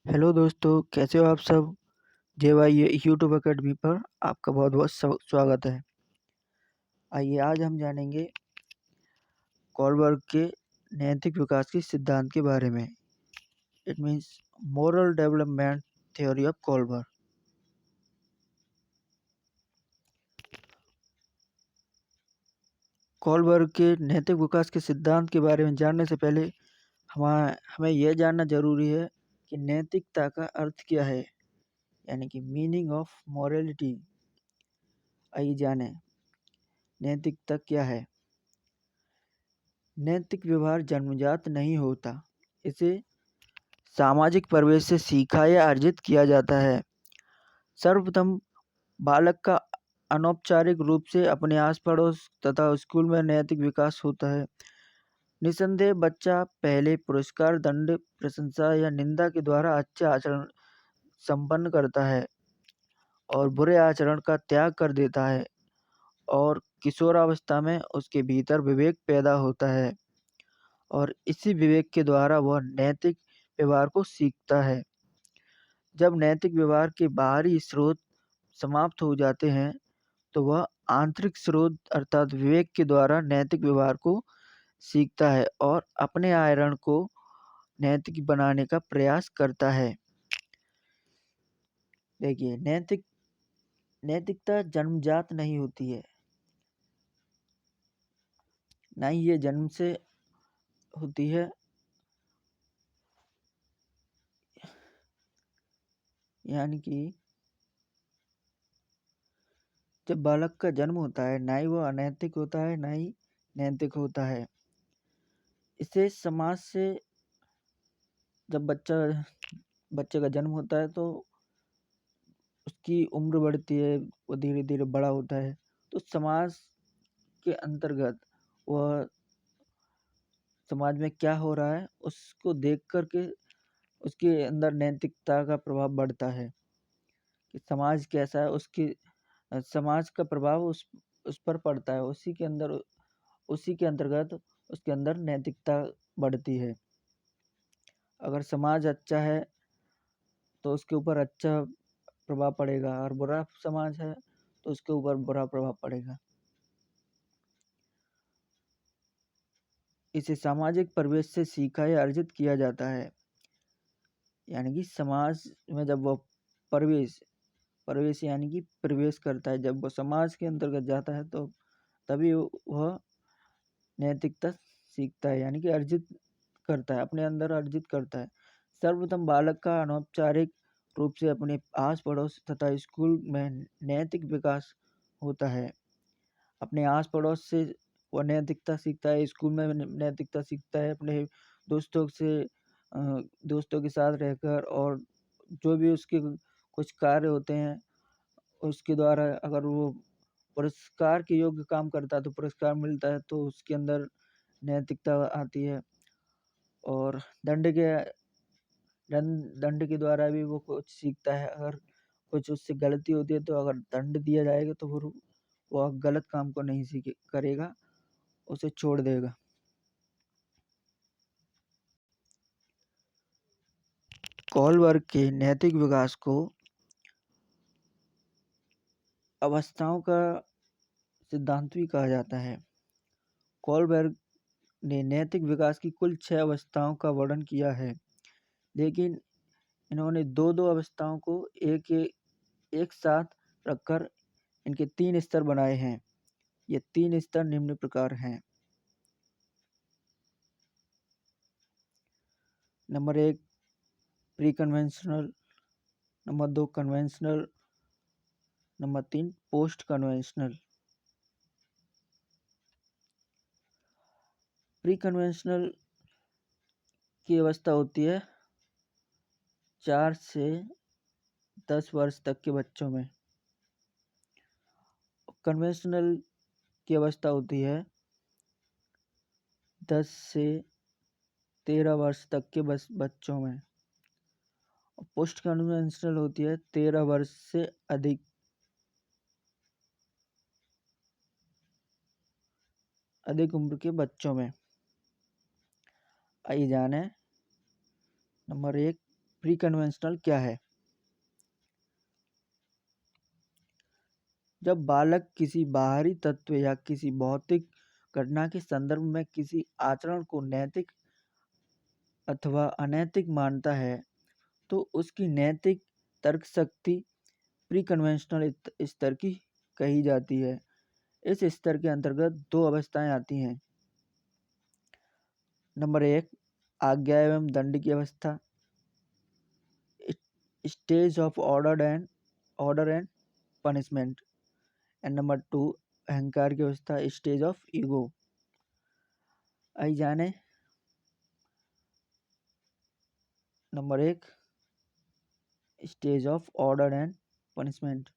Hello दोस्तों, कैसे हो आप सब? जेवाई ये यूट्यूब अकेडमी पर आपका बहुत बहुत स्वागत है। आइए आज हम जानेंगे कोलबर्ग के नैतिक विकास के सिद्धांत के बारे में। It means moral development theory of Kohlberg. Kohlberg के नैतिक विकास के सिद्धांत के बारे में जानने से पहले हमें यह जानना जरूरी है कि नैतिकता का अर्थ क्या है, यानी कि मीनिंग ऑफ मॉरलिटी। आइए जानें नैतिकता क्या है। नैतिक व्यवहार जन्मजात नहीं होता, इसे सामाजिक परिवेश से सीखा या अर्जित किया जाता है। सर्वप्रथम बालक का अनौपचारिक रूप से अपने आस पड़ोस तथा स्कूल में नैतिक विकास होता है। निसंदेह बच्चा पहले पुरस्कार, दंड, प्रशंसा या निंदा के द्वारा अच्छे आचरण संपन्न करता है और बुरे आचरण का त्याग कर देता है, और किशोरावस्था में उसके भीतर विवेक पैदा होता है और इसी विवेक के द्वारा वह नैतिक व्यवहार को सीखता है। जब नैतिक व्यवहार के बाहरी स्रोत समाप्त हो जाते हैं तो वह आंतरिक स्रोत अर्थात विवेक के द्वारा नैतिक व्यवहार को सीखता है और अपने आचरण को नैतिक बनाने का प्रयास करता है। देखिए, नैतिकता जन्मजात नहीं होती है, ना ही ये जन्म से होती है। यानी कि जब बालक का जन्म होता है, ना ही वो अनैतिक होता है, ना ही नैतिक होता है। इसे समाज से जब बच्चे का जन्म होता है तो उसकी उम्र बढ़ती है, वो धीरे धीरे बड़ा होता है, तो समाज के अंतर्गत वह समाज में क्या हो रहा है उसको देख कर के उसके अंदर नैतिकता का प्रभाव बढ़ता है कि समाज कैसा है, उसकी समाज का प्रभाव उस पर पड़ता है। उसी के अंतर्गत उसके अंदर नैतिकता बढ़ती है। अगर समाज अच्छा है तो उसके ऊपर अच्छा प्रभाव पड़ेगा, और बुरा समाज है तो उसके ऊपर बुरा प्रभाव पड़ेगा। इसे सामाजिक परिवेश से सीखा या अर्जित किया जाता है। यानी कि समाज में जब वह प्रवेश यानी कि प्रवेश करता है, जब वह समाज के अंतर्गत जाता है तो तभी वह नैतिकता सीखता है, यानी कि अर्जित करता है, अपने अंदर अर्जित करता है। सर्वप्रथम बालक का अनौपचारिक रूप से अपने आस पड़ोस तथा स्कूल में नैतिक विकास होता है। अपने आस पड़ोस से वह नैतिकता सीखता है, स्कूल में नैतिकता सीखता है, अपने दोस्तों से दोस्तों के साथ रहकर, और जो भी उसके कुछ कार्य होते हैं उसके द्वारा अगर वो पुरस्कार के योग्य काम करता है तो पुरस्कार मिलता है, तो उसके अंदर नैतिकता आती है। और दंड के द्वारा भी वो कुछ सीखता है। अगर कुछ उससे गलती होती है तो अगर दंड दिया जाएगा तो फिर वो गलत काम को नहीं करेगा, उसे छोड़ देगा। कोलबर्ग के नैतिक विकास को अवस्थाओं का सिद्धांत भी कहा जाता है। कोलबर्ग ने नैतिक विकास की कुल 6 अवस्थाओं का वर्णन किया है, लेकिन इन्होंने दो दो अवस्थाओं को एक साथ रखकर इनके 3 स्तर बनाए हैं। ये 3 स्तर निम्न प्रकार हैं। Number 1 pre conventional, number 2 conventional, number 3 post conventional. Pre conventional की अवस्था होती है 4 से 10 वर्ष तक के बच्चों में। कन्वेंशनल की अवस्था होती है 10 से 13 वर्ष तक के बच्चों में। पोस्ट कन्वेंशनल होती है 13 वर्ष से अधिक उम्र के बच्चों में। आइए जाने नंबर 1 प्री कन्वेंशनल क्या है? जब बालक किसी बाहरी तत्व या किसी भौतिक घटना के संदर्भ में किसी आचरण को नैतिक अथवा अनैतिक मानता है तो उसकी नैतिक तर्क शक्ति प्री कन्वेंशनल स्तर की कही जाती है। इस स्तर के अंतर्गत दो अवस्थाएं आती हैं। नंबर 1, आज्ञा एवं दंड की अवस्था, stage of order and punishment. And number 2, अहंकार की अवस्था, स्टेज ऑफ ईगो। आइए जाने number 1, stage of order and punishment,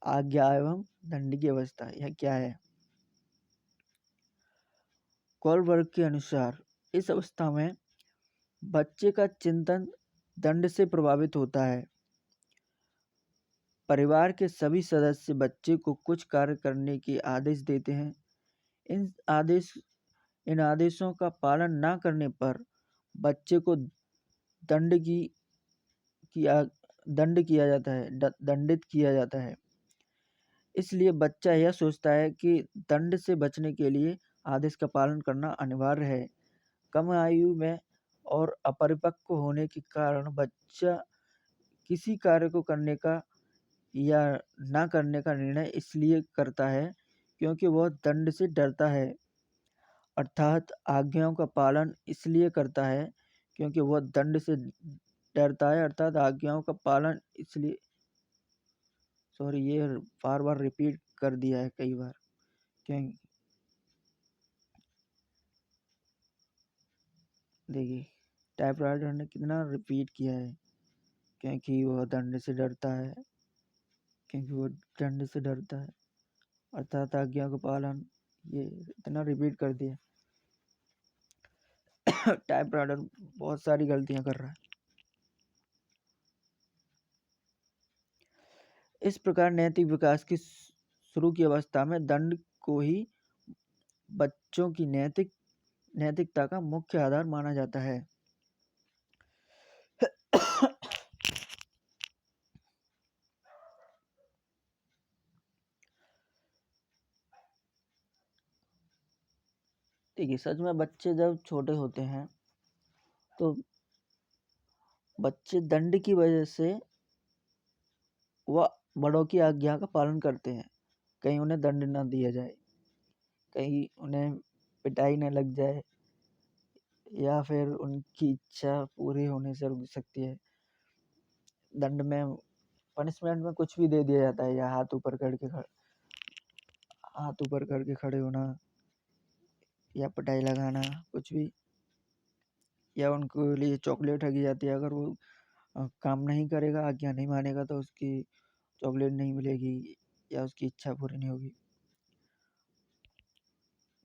आज्ञा एवं दंड की अवस्था। यह क्या है? कोलबर्ग के अनुसार इस अवस्था में बच्चे का चिंतन दंड से प्रभावित होता है। परिवार के सभी सदस्य बच्चे को कुछ कार्य करने के आदेश देते हैं। इन आदेशों का पालन न करने पर बच्चे को दंडित किया जाता है। इसलिए बच्चा यह सोचता है कि दंड से बचने के लिए आदेश का पालन करना अनिवार्य है। कम आयु में और अपरिपक्व होने के कारण बच्चा किसी कार्य को करने का या ना करने का निर्णय इसलिए करता है क्योंकि वह दंड से डरता है, अर्थात आज्ञाओं का पालन इसलिए करता है क्योंकि वह दंड से डरता है, अर्थात आज्ञाओं का पालन इसलिए ये बार बार रिपीट कर दिया है कई बार। क्यों? देखिए टाइपराइटर ने कितना रिपीट किया है, क्योंकि वह दंड से डरता है, अर्थात आज्ञा का पालन, ये इतना रिपीट कर दिया। टाइपराइटर बहुत सारी गलतियां कर रहा है। इस प्रकार नैतिक विकास की शुरू की अवस्था में दंड को ही बच्चों की नैतिकता का मुख्य आधार माना जाता है। देखिए सच में बच्चे जब छोटे होते हैं तो बच्चे दंड की वजह से वह बड़ों की आज्ञा का पालन करते हैं। कहीं उन्हें दंड न दिया जाए, कहीं उन्हें पिटाई न लग जाए, या फिर उनकी इच्छा पूरी होने से रुक सकती है। दंड में पनिशमेंट में कुछ भी दे दिया जाता है, या हाथ ऊपर करके खड़े होना, या पिटाई लगाना, कुछ भी, या उनको लिए चॉकलेट रखी जाती है। अगर वो काम नहीं करेगा, आज्ञा नहीं मानेगा तो उसकी चॉकलेट नहीं मिलेगी या उसकी इच्छा पूरी नहीं होगी।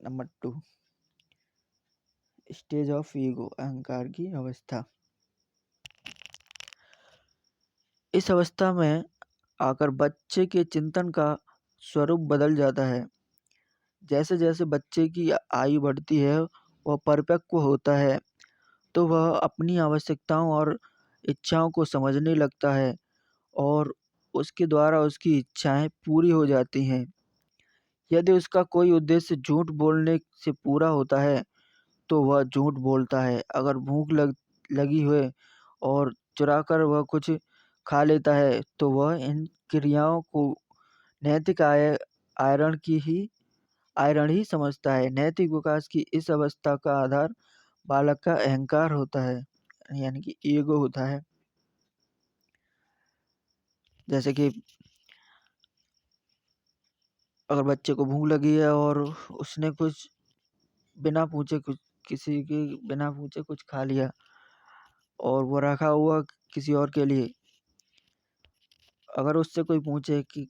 नंबर 2, स्टेज ऑफ ईगो, अहंकार की अवस्था। इस अवस्था में आकर बच्चे के चिंतन का स्वरूप बदल जाता है। जैसे जैसे बच्चे की आयु बढ़ती है, वह परिपक्व होता है, तो वह अपनी आवश्यकताओं और इच्छाओं को समझने लगता है और उसके द्वारा उसकी इच्छाएं पूरी हो जाती हैं। यदि उसका कोई उद्देश्य झूठ बोलने से पूरा होता है तो वह झूठ बोलता है। अगर भूख लगी हुए और चुराकर वह कुछ खा लेता है तो वह इन क्रियाओं को नैतिक आयरण ही समझता है। नैतिक विकास की इस अवस्था का आधार बालक का अहंकार होता है, यानी कि ईगो होता है। जैसे कि अगर बच्चे को भूख लगी है और उसने किसी के बिना पूछे कुछ खा लिया और वो रखा हुआ किसी और के लिए, अगर उससे कोई पूछे कि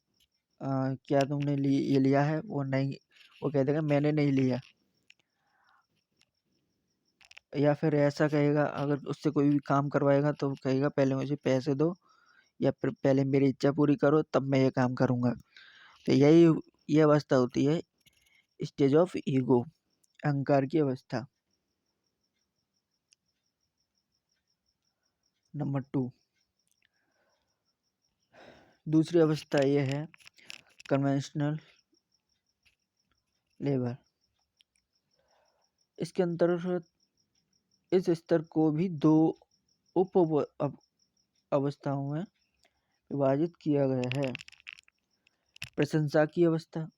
क्या तुमने ये लिया है, वो कह देगा मैंने नहीं लिया। या फिर ऐसा कहेगा, अगर उससे कोई भी काम करवाएगा तो कहेगा पहले मुझे पैसे दो, या फिर पहले मेरी इच्छा पूरी करो तब मैं ये काम करूँगा। तो ये अवस्था होती है स्टेज ऑफ ईगो, अहंकार की अवस्था। नंबर 2, दूसरी अवस्था यह है कन्वेंशनल लेवल। इसके अंतर्गत इस स्तर को भी 2 उप अवस्थाओं में विभाजित किया गया है, प्रशंसा की अवस्था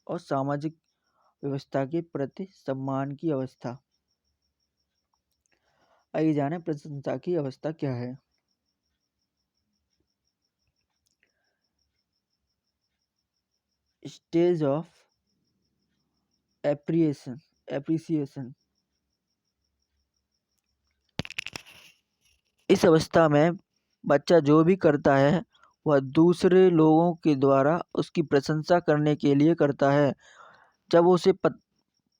और सामाजिक व्यवस्था के प्रति सम्मान की अवस्था। आइए जाने प्रशंसा की अवस्था क्या है। Stage of appreciation. इस अवस्था में बच्चा जो भी करता है वह दूसरे लोगों के द्वारा उसकी प्रशंसा करने के लिए करता है। जब उसे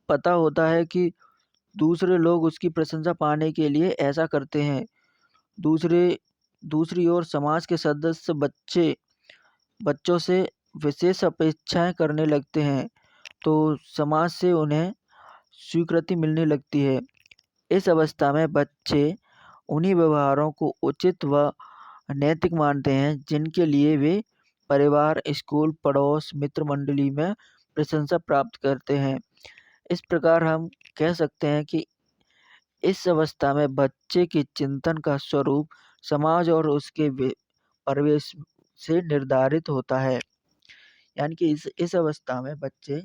पता होता है कि दूसरे लोग उसकी प्रशंसा पाने के लिए ऐसा करते हैं। दूसरी ओर समाज के सदस्य बच्चों से विशेष अपेक्षाएं करने लगते हैं, तो समाज से उन्हें स्वीकृति मिलने लगती है। इस अवस्था में बच्चे उन्हीं व्यवहारों को उचित व नैतिक मानते हैं जिनके लिए वे परिवार, स्कूल, पड़ोस, मित्र मंडली में प्रशंसा प्राप्त करते हैं। इस प्रकार हम कह सकते हैं कि इस अवस्था में बच्चे के चिंतन का स्वरूप समाज और उसके परिवेश से निर्धारित होता है। यानी कि इस अवस्था में बच्चे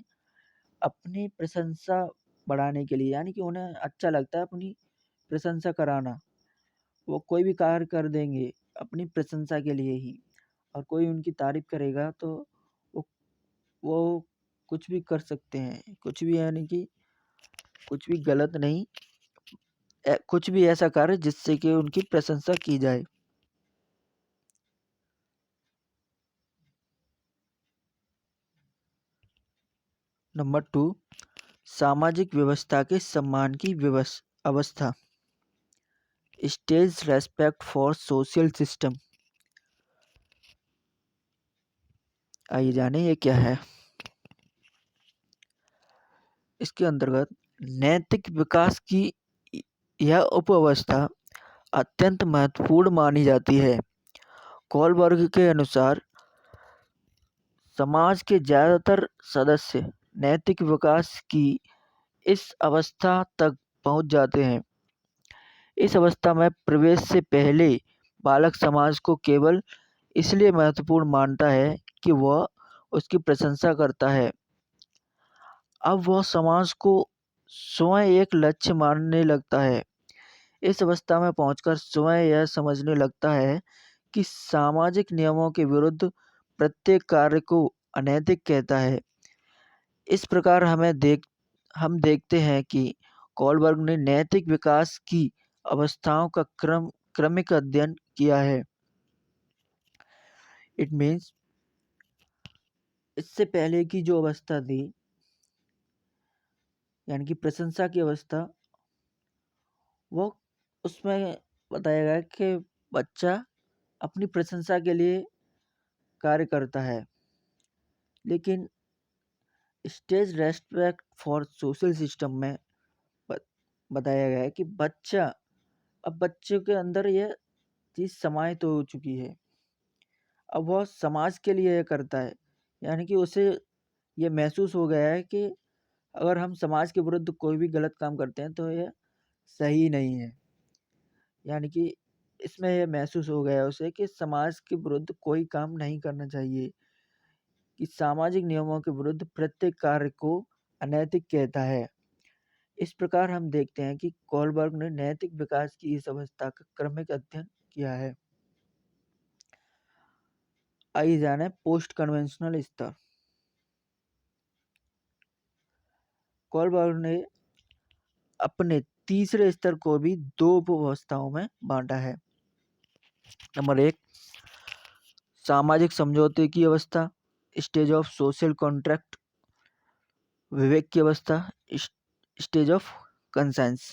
अपनी प्रशंसा बढ़ाने के लिए, यानी कि उन्हें अच्छा लगता है अपनी प्रशंसा कराना, वो कोई भी कार्य कर देंगे अपनी प्रशंसा के लिए ही। और कोई उनकी तारीफ करेगा तो वो कुछ भी कर सकते हैं, कुछ भी, यानी कि कुछ भी गलत नहीं, कुछ भी ऐसा कार्य जिससे कि उनकी प्रशंसा की जाए। नंबर 2, सामाजिक व्यवस्था के सम्मान की अवस्था। Stage respect for social system. आइए जाने ये क्या है। इसके अंतर्गत नैतिक विकास की यह उप अवस्था अत्यंत महत्वपूर्ण मानी जाती है। कोलबर्ग के अनुसार समाज के ज्यादातर सदस्य नैतिक विकास की इस अवस्था तक पहुंच जाते हैं। इस अवस्था में प्रवेश से पहले बालक समाज को केवल इसलिए महत्वपूर्ण मानता है कि वह उसकी प्रशंसा करता है। अब वह समाज को स्वयं एक लक्ष्य मानने लगता है। इस अवस्था में पहुंचकर स्वयं यह समझने लगता है कि सामाजिक नियमों के विरुद्ध प्रत्येक कार्य को अनैतिक कहता है। इस प्रकार हम देखते हैं कि कोलबर्ग ने नैतिक विकास की अवस्थाओं का क्रमिक अध्ययन किया है। इट मीन्स इससे पहले की जो अवस्था थी, यानी कि प्रशंसा की अवस्था, वो उसमें बताया गया कि बच्चा अपनी प्रशंसा के लिए कार्य करता है। लेकिन stage respect for social system में बताया गया है कि अब बच्चे के अंदर यह चीज़ समाहित हो चुकी है। अब वह समाज के लिए यह करता है, यानी कि उसे ये महसूस हो गया है कि अगर हम समाज के विरुद्ध कोई भी गलत काम करते हैं तो यह सही नहीं है। यानी कि इसमें यह महसूस हो गया है उसे कि समाज के विरुद्ध कोई काम नहीं करना चाहिए, कि सामाजिक नियमों के विरुद्ध प्रत्येक कार्य को अनैतिक कहता है। इस प्रकार हम देखते हैं कि कोलबर्ग ने नैतिक विकास की इस अवस्था का क्रमिक अध्ययन किया है। आइए जाने पोस्ट कन्वेंशनल स्तर। कोलबर्ग ने अपने तीसरे स्तर को भी 2 उप-अवस्थाओं में बांटा है। नंबर 1, सामाजिक समझौते की अवस्था, स्टेज ऑफ सोशल कॉन्ट्रैक्ट। विवेक की अवस्था, स्टेज ऑफ कंसेंस।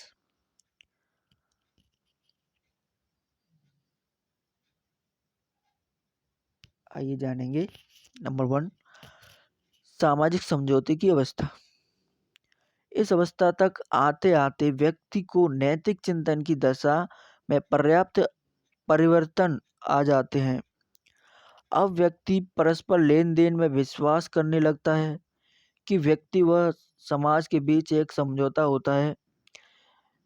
आइए जानेंगे। नंबर 1, सामाजिक समझौते की अवस्था। इस अवस्था तक आते आते व्यक्ति को नैतिक चिंतन की दशा में पर्याप्त परिवर्तन आ जाते हैं। अब व्यक्ति परस्पर लेन देन में विश्वास करने लगता है कि व्यक्ति व समाज के बीच एक समझौता होता है।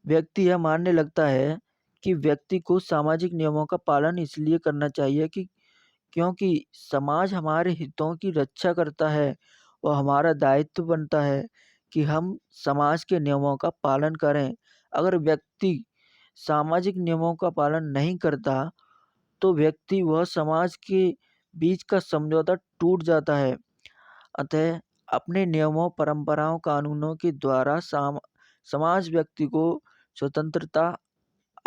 व्यक्ति यह मानने लगता है कि व्यक्ति को सामाजिक नियमों का पालन इसलिए करना चाहिए कि क्योंकि समाज हमारे हितों की रक्षा करता है और हमारा दायित्व बनता है कि हम समाज के नियमों का पालन करें। अगर व्यक्ति सामाजिक नियमों का पालन नहीं करता तो व्यक्ति व समाज के बीच का समझौता टूट जाता है। अतः अपने नियमों, परंपराओं, कानूनों के द्वारा समाज व्यक्ति को स्वतंत्रता,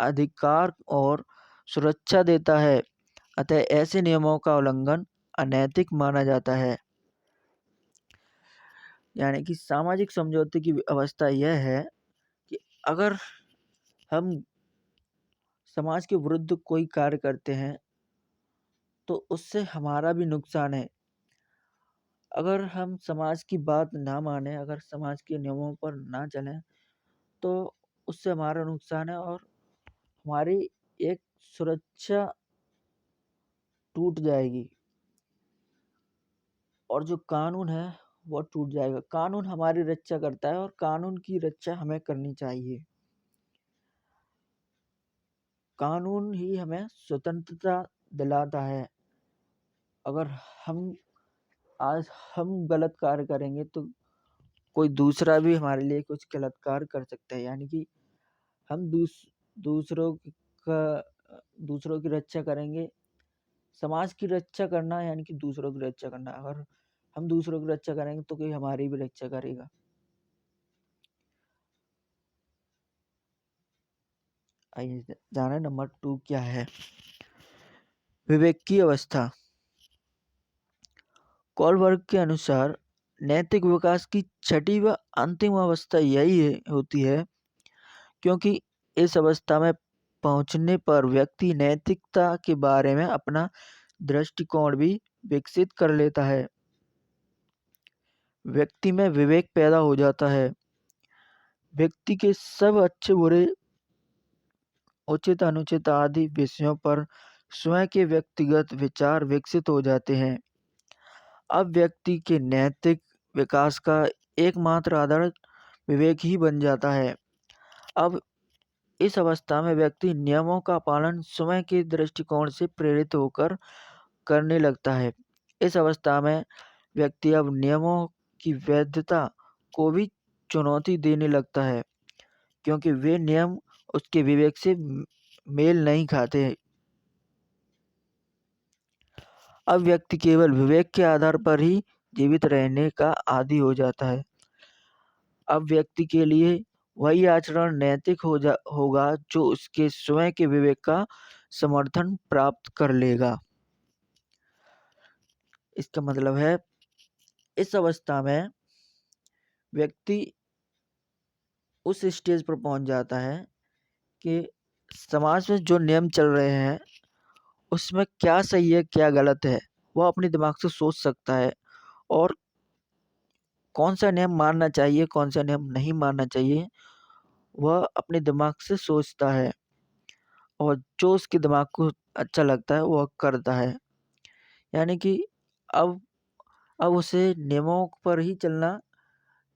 अधिकार और सुरक्षा देता है। अतः ऐसे नियमों का उल्लंघन अनैतिक माना जाता है। यानी कि सामाजिक समझौते की अवस्था यह है कि अगर हम समाज के विरुद्ध कोई कार्य करते हैं तो उससे हमारा भी नुकसान है। अगर हम समाज की बात ना माने, अगर समाज के नियमों पर ना चलें तो उससे हमारा नुकसान है और हमारी एक सुरक्षा टूट जाएगी और जो कानून है वो टूट जाएगा। कानून हमारी रक्षा करता है और कानून की रक्षा हमें करनी चाहिए। कानून ही हमें स्वतंत्रता दिलाता है। अगर हम आज हम गलत कार्य करेंगे तो कोई दूसरा भी हमारे लिए कुछ गलत कार्य कर सकता है। यानी कि हम दूसरों का दूसरों की रक्षा करेंगे। समाज की रक्षा करना यानी कि दूसरों की रक्षा करना। अगर हम दूसरों की रक्षा करेंगे तो कोई हमारी भी रक्षा करेगा। आइए जाने नंबर 2 क्या है। विवेक की अवस्था। कोलबर्ग के अनुसार नैतिक विकास की छठी व अंतिम अवस्था यही होती है, क्योंकि इस अवस्था में पहुंचने पर व्यक्ति नैतिकता के बारे में अपना दृष्टिकोण भी विकसित कर लेता है। व्यक्ति में विवेक पैदा हो जाता है। व्यक्ति के सब अच्छे बुरे, उचित अनुचित आदि विषयों पर स्वयं के व्यक्तिगत विचार विकसित हो जाते हैं। अब व्यक्ति के नैतिक विकास का एकमात्र आधार विवेक ही बन जाता है। अब इस अवस्था में व्यक्ति नियमों का पालन स्वयं के दृष्टिकोण से प्रेरित होकर करने लगता है। इस अवस्था में व्यक्ति अब नियमों की वैधता को भी चुनौती देने लगता है, क्योंकि वे नियम उसके विवेक से मेल नहीं खाते। अब व्यक्ति केवल विवेक के आधार पर ही जीवित रहने का आदी हो जाता है। अब व्यक्ति के लिए वही आचरण नैतिक होगा जो उसके स्वयं के विवेक का समर्थन प्राप्त कर लेगा। इसका मतलब है इस अवस्था में व्यक्ति उस स्टेज पर पहुंच जाता है कि समाज में जो नियम चल रहे हैं उसमें क्या सही है क्या गलत है वह अपने दिमाग से सोच सकता है और कौन सा नियम मानना चाहिए कौन सा नियम नहीं मानना चाहिए वह अपने दिमाग से सोचता है और जो उसके दिमाग को अच्छा लगता है वह करता है। यानी कि अब अब उसे नियमों पर ही चलना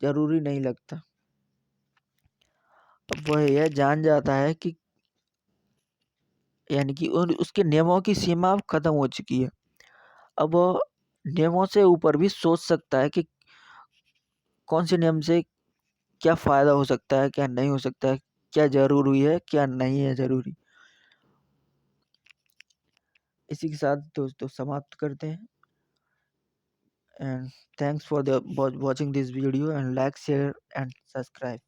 जरूरी नहीं लगता। अब वह यह जान जाता है कि यानी कि उसके नियमों की सीमा अब खत्म हो चुकी है। अब वह नियमों से ऊपर भी सोच सकता है कि कौन से नियम से क्या फ़ायदा हो सकता है, क्या नहीं हो सकता है, क्या ज़रूरी है, क्या नहीं है ज़रूरी। इसी के साथ दोस्तों समाप्त करते हैं। And thanks for the watching this video and like, share and subscribe.